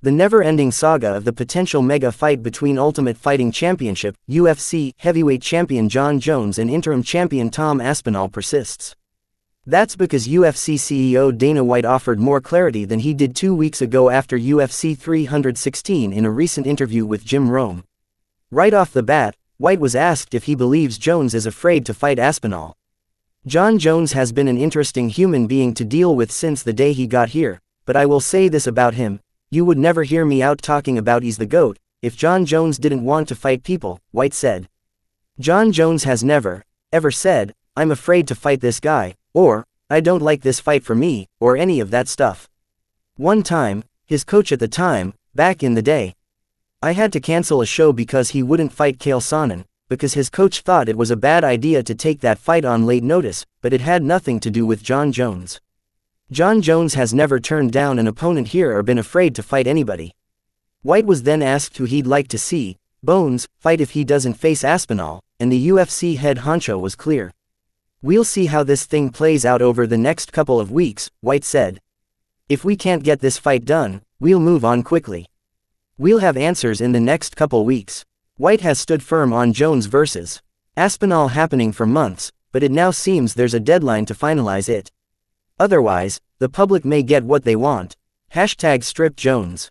The never-ending saga of the potential mega fight between Ultimate Fighting Championship, UFC, heavyweight champion Jon Jones and interim champion Tom Aspinall persists. That's because UFC CEO Dana White offered more clarity than he did 2 weeks ago after UFC 316 in a recent interview with Jim Rome. Right off the bat, White was asked if he believes Jones is afraid to fight Aspinall. Jon Jones has been an interesting human being to deal with since the day he got here, but I will say this about him, you would never hear me out talking about he's the GOAT, if Jon Jones didn't want to fight people, White said. Jon Jones has never, ever said, I'm afraid to fight this guy, or, I don't like this fight for me, or any of that stuff. One time, his coach at the time, back in the day, I had to cancel a show because he wouldn't fight Chael Sonnen, because his coach thought it was a bad idea to take that fight on late notice, but it had nothing to do with Jon Jones. Jon Jones has never turned down an opponent here or been afraid to fight anybody. White was then asked who he'd like to see, Bones, fight if he doesn't face Aspinall, and the UFC head honcho was clear. We'll see how this thing plays out over the next couple of weeks, White said. If we can't get this fight done, we'll move on quickly. We'll have answers in the next couple weeks. White has stood firm on Jones vs. Aspinall happening for months, but it now seems there's a deadline to finalize it. Otherwise, the public may get what they want. #StripJones